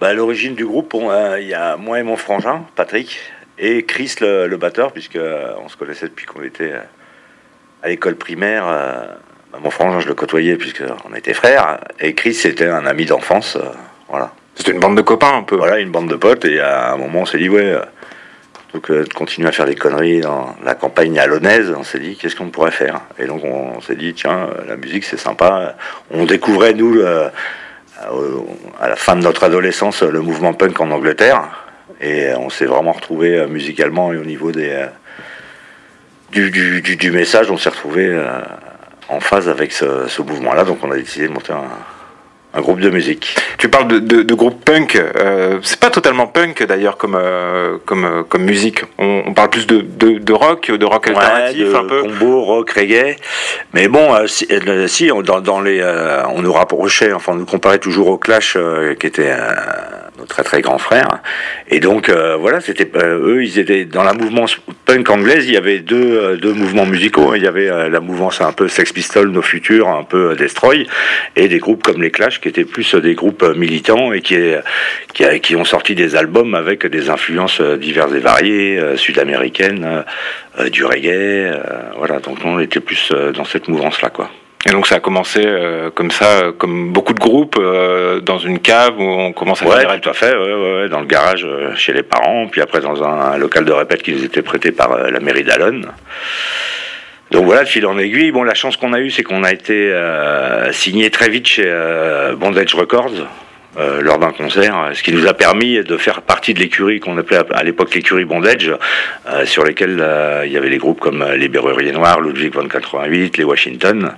À l'origine du groupe, il y a moi et mon frangin, Patrick, et Chris, le batteur, puisque on se connaissait depuis qu'on était à l'école primaire. Mon frangin, je le côtoyais puisqu'on était frères, et Chris, c'était un ami d'enfance. Voilà. C'était une bande de copains un peu. Voilà, une bande de potes, et à un moment, on s'est dit, plutôt que de continuer à faire des conneries dans la campagne allonaise, on s'est dit, qu'est-ce qu'on pourrait faire? Et donc, on s'est dit, tiens, la musique, c'est sympa. On découvrait, nous, à la fin de notre adolescence, le mouvement punk en Angleterre, et on s'est vraiment retrouvé musicalement et au niveau du message, on s'est retrouvé en phase avec ce mouvement-là, donc on a décidé de monter un groupe de musique. Tu parles de groupe punk, c'est pas totalement punk d'ailleurs comme musique. On parle plus de rock alternatif, un peu. Combo, rock, reggae. Mais bon, on nous rapprochait, enfin on nous comparait toujours au Clash, qui était nos très très grands frères. Et donc c'était eux, ils étaient dans la mouvance punk anglaise. Il y avait deux mouvements musicaux. Il y avait la mouvance un peu Sex Pistols, Nos Futurs, un peu Destroy, et des groupes comme les Clash qui étaient plus des groupes militants et qui ont sorti des albums avec des influences diverses et variées, sud-américaines, du reggae, voilà. Donc on était plus dans cette mouvance-là, quoi. Et donc ça a commencé comme ça, comme beaucoup de groupes, dans une cave où on commence à faire des tout à fait, dans le garage chez les parents, puis après dans un local de répète qui nous était prêté par la mairie d'Allonne. Donc voilà, de fil en aiguille. Bon, la chance qu'on a eue, c'est qu'on a été signé très vite chez Bondage Records lors d'un concert, ce qui nous a permis de faire partie de l'écurie qu'on appelait à l'époque l'écurie Bondage, sur lesquelles il y avait les groupes comme les Berruriers Noirs, Ludwig von 88, les Washington.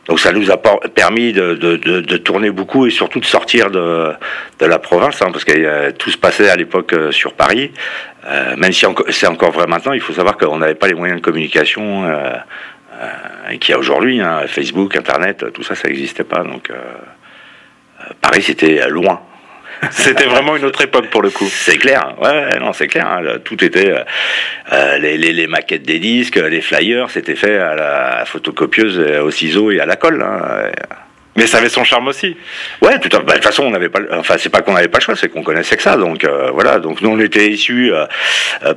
Donc ça nous a permis de tourner beaucoup et surtout de sortir de la province, parce que tout se passait à l'époque sur Paris. Même si c'est encore vrai maintenant, il faut savoir qu'on n'avait pas les moyens de communication qu'il y a aujourd'hui. Facebook, Internet, tout ça, ça n'existait pas. Donc Paris, c'était loin. C'était vraiment une autre époque pour le coup. C'est clair, c'est clair. Tout était les maquettes des disques, les flyers, c'était fait à la photocopieuse, au ciseau et à la colle. Mais ça avait son charme aussi. Ouais, de toute façon, on n'avait pas. Enfin, c'est pas qu'on n'avait pas le choix, c'est qu'on connaissait que ça. Donc voilà. Donc nous, on était issus,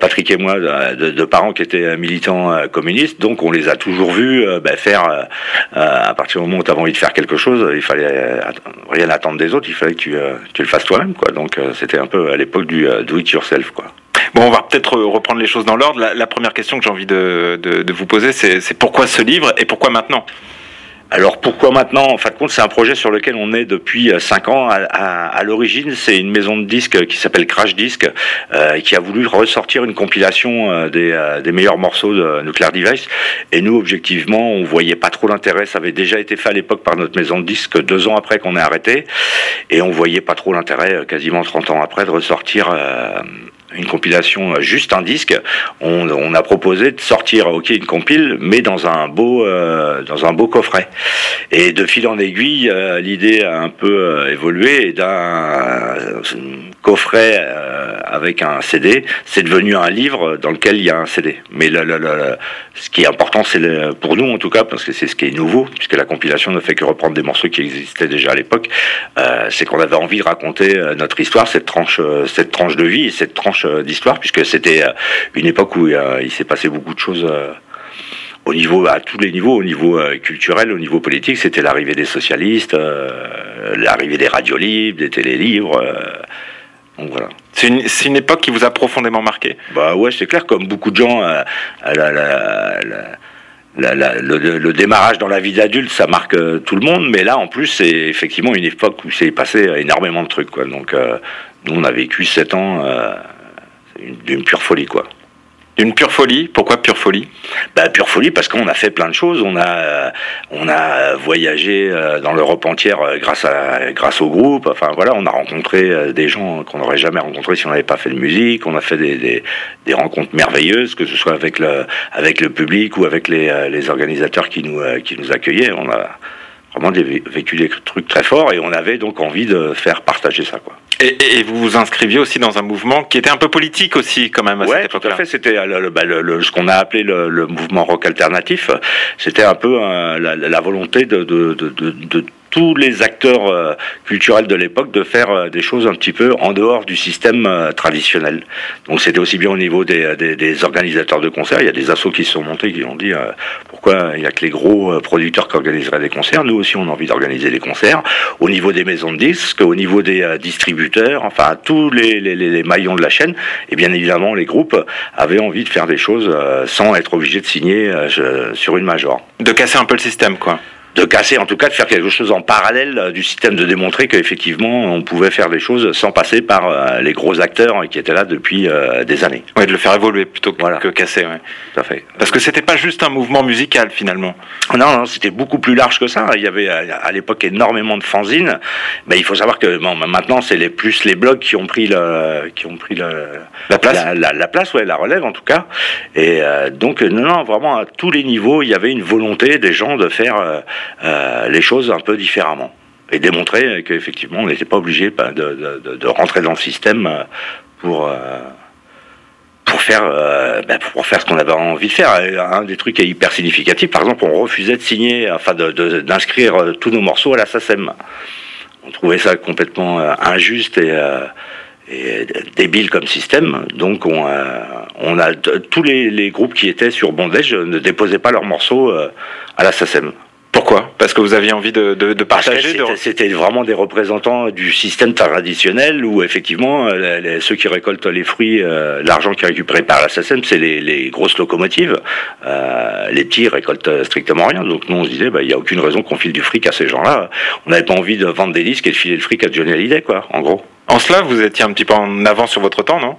Patrick et moi, de parents qui étaient militants communistes. Donc on les a toujours vus faire. À partir du moment où tu avais envie de faire quelque chose, il fallait rien attendre des autres. Il fallait que tu le fasses toi-même, quoi. Donc c'était un peu à l'époque du do it yourself, quoi. Bon, on va peut-être reprendre les choses dans l'ordre. La première question que j'ai envie de vous poser, c'est pourquoi ce livre et pourquoi maintenant? Alors pourquoi maintenant? En fin de compte, c'est un projet sur lequel on est depuis 5 ans. À l'origine, c'est une maison de disques qui s'appelle Crash Disc, qui a voulu ressortir une compilation des meilleurs morceaux de Nuclear Device. Et nous, objectivement, on voyait pas trop l'intérêt. Ça avait déjà été fait à l'époque par notre maison de disques 2 ans après qu'on ait arrêté. Et on voyait pas trop l'intérêt, quasiment 30 ans après, de ressortir une compilation, juste un disque. On a proposé de sortir une compile, mais dans un beau coffret. Et de fil en aiguille, l'idée a un peu évolué, et d'un coffret avec un CD, c'est devenu un livre dans lequel il y a un CD. Mais ce qui est important, c'est pour nous en tout cas, parce que c'est ce qui est nouveau, puisque la compilation ne fait que reprendre des morceaux qui existaient déjà à l'époque, c'est qu'on avait envie de raconter notre histoire, cette tranche de vie et cette tranche d'histoire, puisque c'était une époque où il s'est passé beaucoup de choses à tous les niveaux, au niveau culturel, au niveau politique. C'était l'arrivée des socialistes, l'arrivée des radios libres, des télélivres. Donc voilà. C'est une époque qui vous a profondément marqué. Bah ouais, c'est clair, comme beaucoup de gens, le démarrage dans la vie d'adulte, ça marque tout le monde, mais là en plus c'est effectivement une époque où s'est passé énormément de trucs, quoi. Donc nous on a vécu 7 ans d'une pure folie, quoi. D'une pure folie. Pourquoi pure folie? Pure folie parce qu'on a fait plein de choses. On a voyagé dans l'Europe entière grâce au groupe. Enfin voilà, on a rencontré des gens qu'on n'aurait jamais rencontrés si on n'avait pas fait de musique. On a fait des rencontres merveilleuses, que ce soit avec le public ou avec les organisateurs qui nous accueillaient. On a vraiment vécu des trucs très forts et on avait donc envie de faire partager ça, quoi. Et vous vous inscriviez aussi dans un mouvement qui était un peu politique aussi, quand même, à cette époque-là. Tout à fait. C'était ce qu'on a appelé le mouvement rock alternatif. C'était un peu la volonté de tous les acteurs culturels de l'époque de faire des choses un petit peu en dehors du système traditionnel. Donc c'était aussi bien au niveau des organisateurs de concerts. Il y a des assos qui se sont montés, qui ont dit pourquoi il n'y a que les gros producteurs qui organiseraient des concerts. Nous aussi, on a envie d'organiser des concerts. Au niveau des maisons de disques, au niveau des distributeurs, enfin tous les maillons de la chaîne. Et bien évidemment, les groupes avaient envie de faire des choses sans être obligés de signer sur une major. De casser un peu le système, quoi. De casser, en tout cas, de faire quelque chose en parallèle du système, de démontrer qu'effectivement, on pouvait faire des choses sans passer par les gros acteurs qui étaient là depuis des années. Ouais, de le faire évoluer plutôt que casser, ouais. Tout à fait. Parce que c'était pas juste un mouvement musical, finalement. Non, c'était beaucoup plus large que ça. Il y avait à l'époque énormément de fanzines, mais il faut savoir que maintenant, c'est plus les blogs qui ont pris la place, la place, ouais, la relève en tout cas. Et donc, non, vraiment à tous les niveaux, il y avait une volonté des gens de faire les choses un peu différemment et démontrer qu'effectivement on n'était pas obligé de rentrer dans le système pour faire ce qu'on avait envie de faire. Un des trucs qui est hyper significatif, par exemple, on refusait de signer, enfin d'inscrire tous nos morceaux à la SACEM. On trouvait ça complètement injuste et débile comme système. Donc on a tous les groupes qui étaient sur Bondage ne déposaient pas leurs morceaux à la SACEM. Pourquoi ? Parce que vous aviez envie de partager. C'était vraiment des représentants du système traditionnel où effectivement ceux qui récoltent les fruits, l'argent qui est récupéré par la SACEM, c'est les grosses locomotives. Les petits récoltent strictement rien. Donc nous on se disait il y a aucune raison qu'on file du fric à ces gens-là. On n'avait pas envie de vendre des disques et de filer le fric à Johnny Hallyday, quoi, en gros. En cela, vous étiez un petit peu en avance sur votre temps, non ?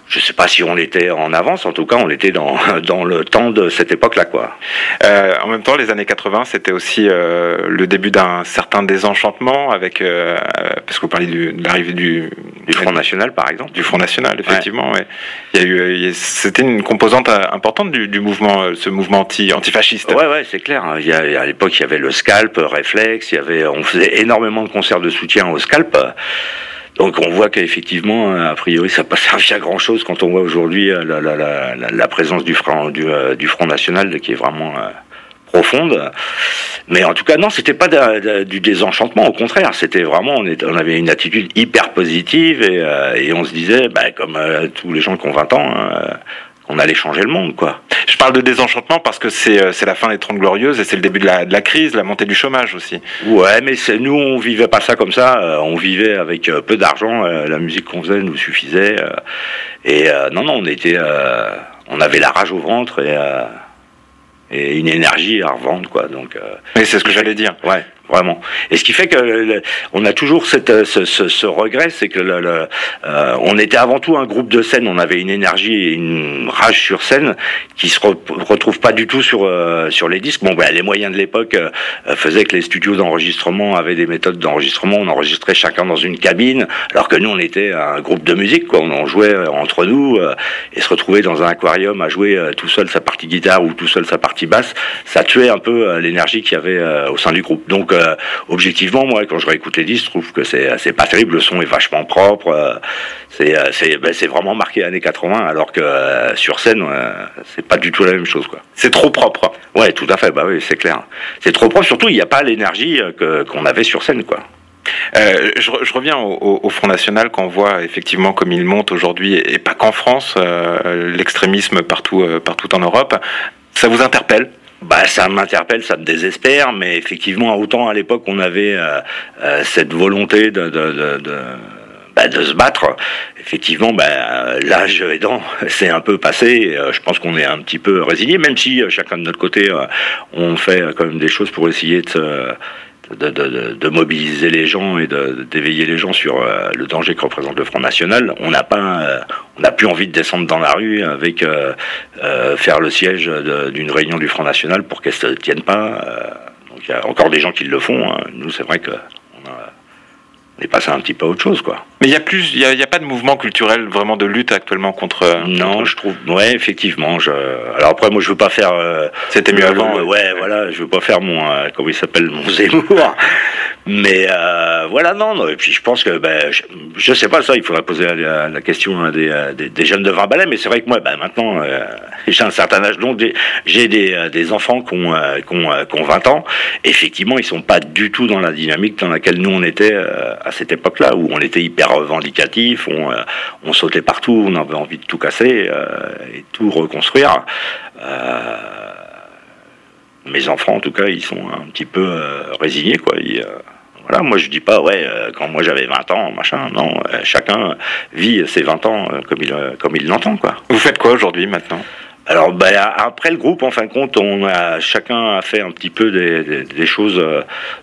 Je sais pas si on était en avance, en tout cas on était dans le temps de cette époque-là, quoi. En même temps, les années 80, c'était aussi le début d'un certain désenchantement avec parce que vous parlez de l'arrivée du Front National, par exemple. Du Front National, effectivement. Ouais. C'était une composante importante du mouvement, ce mouvement antifasciste. Ouais, c'est clair. À l'époque, il y avait le Scalp, Réflexe, on faisait énormément de concerts de soutien au Scalp. Donc on voit qu'effectivement, a priori, ça n'a pas servi à grand chose quand on voit aujourd'hui la présence du Front National qui est vraiment profonde. Mais en tout cas, non, c'était pas du désenchantement, au contraire, c'était vraiment, on avait une attitude hyper positive et on se disait, comme tous les gens qui ont 20 ans, on allait changer le monde, quoi. Je parle de désenchantement parce que c'est la fin des 30 Glorieuses et c'est le début de la crise, la montée du chômage aussi. Ouais, mais nous, on vivait pas ça comme ça. On vivait avec peu d'argent. La musique qu'on faisait nous suffisait. Non, on avait la rage au ventre et une énergie à revendre, quoi. Donc. Mais c'est ce que j'allais dire. Ouais. Vraiment. Et ce qui fait que on a toujours ce regret, c'est que on était avant tout un groupe de scène. On avait une énergie et une rage sur scène qui se retrouve pas du tout sur les disques. Bon, les moyens de l'époque faisaient que les studios d'enregistrement avaient des méthodes d'enregistrement. On enregistrait chacun dans une cabine, alors que nous on était un groupe de musique, quoi. On jouait entre nous et se retrouver dans un aquarium à jouer tout seul sa partie guitare ou tout seul sa partie basse, ça tuait un peu l'énergie qu'il y avait au sein du groupe. Donc objectivement, moi, quand je réécoute les disques, je trouve que c'est pas terrible. Le son est vachement propre. C'est vraiment marqué années 80, alors que sur scène, c'est pas du tout la même chose, quoi. C'est trop propre. Ouais, tout à fait. Oui, c'est clair. C'est trop propre. Surtout, il n'y a pas l'énergie qu'on avait sur scène, quoi. Je reviens au Front National, quand on voit effectivement comme il monte aujourd'hui, et pas qu'en France, l'extrémisme partout en Europe. Ça vous interpelle ? Ça m'interpelle, ça me désespère, mais effectivement, autant à l'époque on avait cette volonté de se battre. Effectivement, l'âge aidant, c'est un peu passé. Je pense qu'on est un petit peu résigné, même si chacun de notre côté, on fait quand même des choses pour essayer de mobiliser les gens et d'éveiller les gens sur le danger que représente le Front National. On n'a plus envie de descendre dans la rue avec faire le siège d'une réunion du Front National pour qu'elle se tienne pas. Donc il y a encore des gens qui le font. Nous, c'est vrai que on est passé un petit peu à autre chose, quoi. Mais il y a pas de mouvement culturel vraiment de lutte actuellement contre. Non, je trouve. Ouais, effectivement. Alors après, moi, je veux pas faire. C'était mieux avant. Ouais, voilà, je veux pas faire mon. Comment il s'appelle, mon Zemmour. Mais voilà, non. Et puis je pense que, je sais pas ça. Il faudrait poser la question à des jeunes de 20 balais. Mais c'est vrai que moi, maintenant, j'ai un certain âge, donc j'ai des enfants qui ont 20 ans. Effectivement, ils sont pas du tout dans la dynamique dans laquelle nous on était à cette époque-là, où on était hyper revendicatif, on sautait partout, on avait envie de tout casser et tout reconstruire. Mes enfants, en tout cas, ils sont un petit peu résignés, quoi. Voilà, moi je dis pas, quand moi j'avais 20 ans, machin, non, chacun vit ses 20 ans comme il l'entend, quoi. Vous faites quoi aujourd'hui, maintenant ? Alors, après le groupe, en fin de compte, chacun a fait un petit peu des choses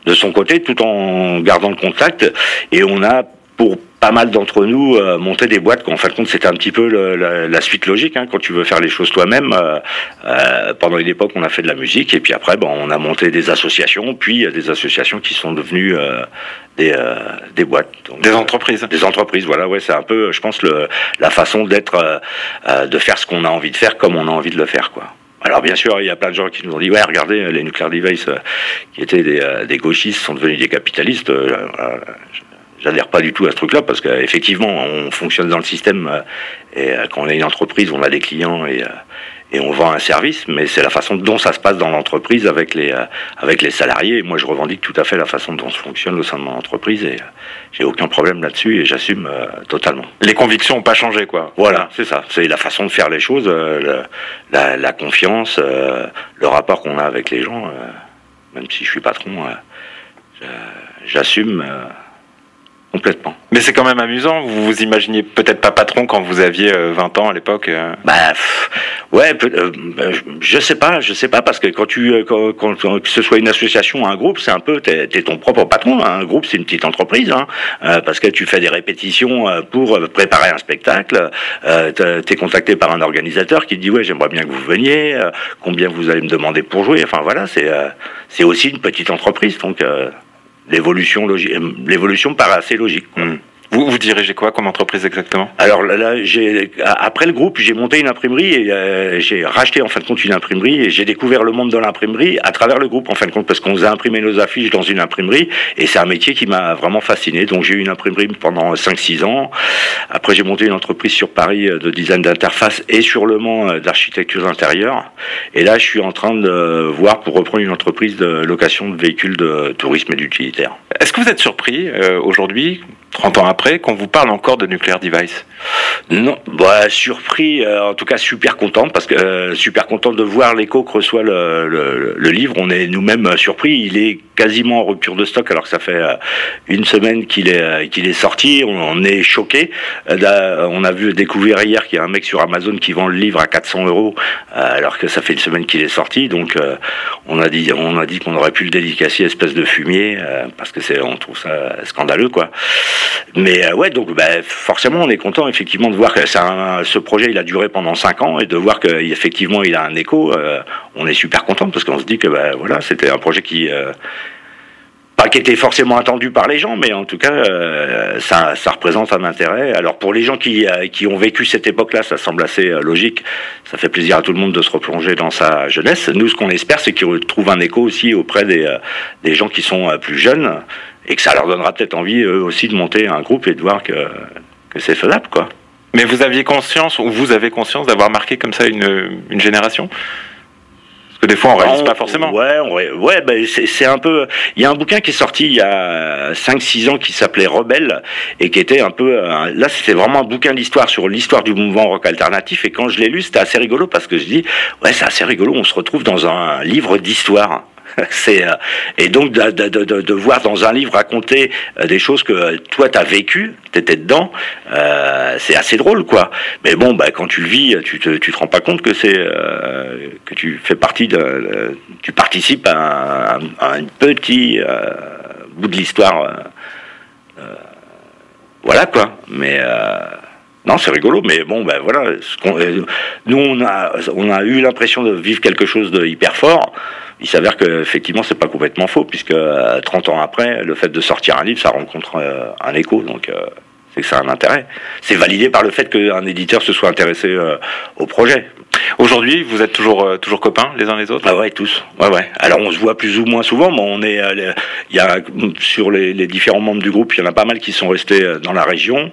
de son côté, tout en gardant le contact, et on a, pour pas mal d'entre nous, monté des boîtes. En fin de compte, c'était un petit peu la suite logique, hein, quand tu veux faire les choses toi-même. Pendant une époque, on a fait de la musique, et puis après, on a monté des associations, puis des associations qui sont devenues des boîtes. Donc, des entreprises. Des entreprises, voilà, ouais, c'est un peu, je pense, la façon d'être, de faire ce qu'on a envie de faire comme on a envie de le faire, quoi. Alors bien sûr, il y a plein de gens qui nous ont dit, ouais, regardez, les Nuclear Device, qui étaient des gauchistes, sont devenus des capitalistes. J'adhère pas du tout à ce truc-là, parce qu'effectivement, on fonctionne dans le système, et quand on est une entreprise, on a des clients et on vend un service, mais c'est la façon dont ça se passe dans l'entreprise avec les salariés. Et moi, je revendique tout à fait la façon dont ça fonctionne au sein de mon entreprise, et j'ai aucun problème là-dessus, et j'assume totalement. Les convictions n'ont pas changé, quoi. Voilà, c'est ça. C'est la façon de faire les choses, la confiance, le rapport qu'on a avec les gens. Même si je suis patron, j'assume complètement. Mais c'est quand même amusant, vous vous imaginiez peut-être pas patron quand vous aviez 20 ans à l'époque je sais pas, parce que quand que ce soit une association ou un groupe, c'est un peu, t'es ton propre patron, hein. Un groupe, c'est une petite entreprise, hein, parce que tu fais des répétitions pour préparer un spectacle, t'es contacté par un organisateur qui te dit, ouais, j'aimerais bien que vous veniez, combien vous allez me demander pour jouer, enfin voilà, c'est aussi une petite entreprise, donc l'évolution me paraît assez logique, quoi. Vous dirigez quoi comme entreprise exactement ? Alors là, après le groupe, j'ai monté une imprimerie et j'ai racheté en fin de compte une imprimerie, et j'ai découvert le monde de l'imprimerie à travers le groupe, en fin de compte, parce qu'on faisait imprimer nos affiches dans une imprimerie, et c'est un métier qui m'a vraiment fasciné. Donc j'ai eu une imprimerie pendant 5-6 ans. Après, j'ai monté une entreprise sur Paris de design d'interface et sur Le Mans d'architecture intérieure. Et là, je suis en train de voir pour reprendre une entreprise de location de véhicules de tourisme et d'utilitaire. Est-ce que vous êtes surpris aujourd'hui, 30 ans après, qu'on vous parle encore de Nuclear Device ? Non, surpris, en tout cas super content, parce que super content de voir l'écho que reçoit le livre. On est nous-mêmes surpris. Il est quasiment en rupture de stock, alors que ça fait une semaine qu'il est sorti. On est choqué. On a découvert hier qu'il y a un mec sur Amazon qui vend le livre à 400 €, alors que ça fait une semaine qu'il est sorti. Donc on a dit qu'on aurait pu le dédicacer espèce de fumier, parce que on trouve ça scandaleux, quoi. Mais donc forcément on est content effectivement de voir que ce projet il a duré pendant 5 ans, et de voir qu'effectivement il a un écho. On est super content, parce qu'on se dit que voilà, c'était un projet qui pas qui était forcément attendu par les gens, mais en tout cas ça représente un intérêt. Alors pour les gens qui ont vécu cette époque-là, ça semble assez logique. Ça fait plaisir à tout le monde de se replonger dans sa jeunesse. Nous, ce qu'on espère, c'est qu'ils retrouvent un écho aussi auprès des gens qui sont plus jeunes, et que ça leur donnera peut-être envie eux aussi de monter un groupe et de voir que c'est faisable, quoi. Mais vous avez conscience d'avoir marqué comme ça une génération ? Parce que des fois on réalise pas forcément. C'est un peu. Il y a un bouquin qui est sorti il y a 5-6 ans qui s'appelait Rebelle, et qui était un peu. Là, c'était vraiment un bouquin d'histoire sur l'histoire du mouvement rock alternatif. Et quand je l'ai lu, c'était assez rigolo, parce que je dis, ouais, c'est assez rigolo. On se retrouve dans un livre d'histoire. Et donc de voir dans un livre raconter des choses que toi t'as vécu, t'étais dedans, c'est assez drôle, quoi. Mais bon, quand tu le vis, tu te rends pas compte que que tu fais partie tu participes à un petit bout de l'histoire, voilà, quoi. Mais Non, c'est rigolo, mais bon, ben voilà. Nous, on a eu l'impression de vivre quelque chose de hyper fort. Il s'avère que effectivement, c'est pas complètement faux, puisque 30 ans après, le fait de sortir un livre, ça rencontre un écho, donc c'est que ça a un intérêt. C'est validé par le fait qu'un éditeur se soit intéressé au projet. Aujourd'hui, vous êtes toujours copains les uns les autres? Ah ouais, tous. Ouais. Alors on se voit plus ou moins souvent, mais on est, il y a sur les différents membres du groupe, il y en a pas mal qui sont restés dans la région.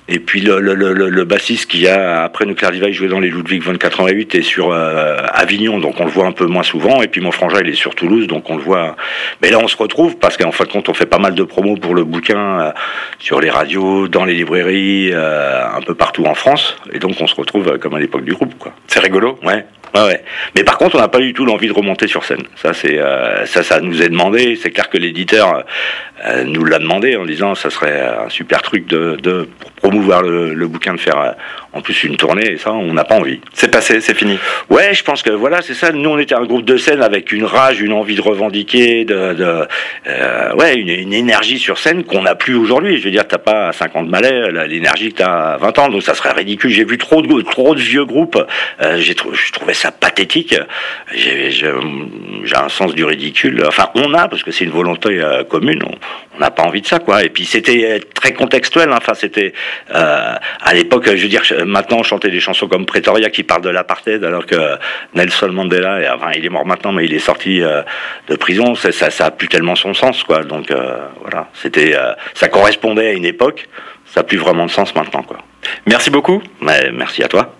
Et puis le bassiste qui a après Nuclear Divide joué dans les Ludwig 2488 et sur Avignon, donc on le voit un peu moins souvent. Et puis mon frangin il est sur Toulouse, donc on le voit. Mais là on se retrouve parce qu'en fin de compte on fait pas mal de promos pour le bouquin sur les radios, dans les librairies, un peu partout en France. Et donc on se retrouve comme à l'époque du groupe, quoi. C'est rigolo. Ouais. Mais par contre, on n'a pas du tout l'envie de remonter sur scène. Ça, c'est ça nous est demandé. C'est clair que l'éditeur nous l'a demandé en disant ça serait un super truc pour promouvoir le bouquin, de faire en plus une tournée. Et ça, on n'a pas envie. C'est passé, c'est fini. Ouais, je pense que voilà, c'est ça. Nous, on était un groupe de scène avec une rage, une envie de revendiquer, une énergie sur scène qu'on n'a plus aujourd'hui. Je veux dire, t'as pas à 50 balais l'énergie que t'as à 20 ans, donc ça serait ridicule. J'ai vu trop de vieux groupes. Je trouvais ça pathétique. J'ai un sens du ridicule. Enfin, parce que c'est une volonté commune. On n'a pas envie de ça, quoi. Et puis c'était très contextuel. Enfin, c'était à l'époque. Je veux dire, maintenant, on chantait des chansons comme Pretoria qui parlent de l'apartheid, alors que Nelson Mandela, il est mort maintenant, mais il est sorti de prison. Ça a plus tellement son sens, quoi. Donc voilà, ça correspondait à une époque. Ça a plus vraiment de sens maintenant, quoi. Merci beaucoup. Merci à toi.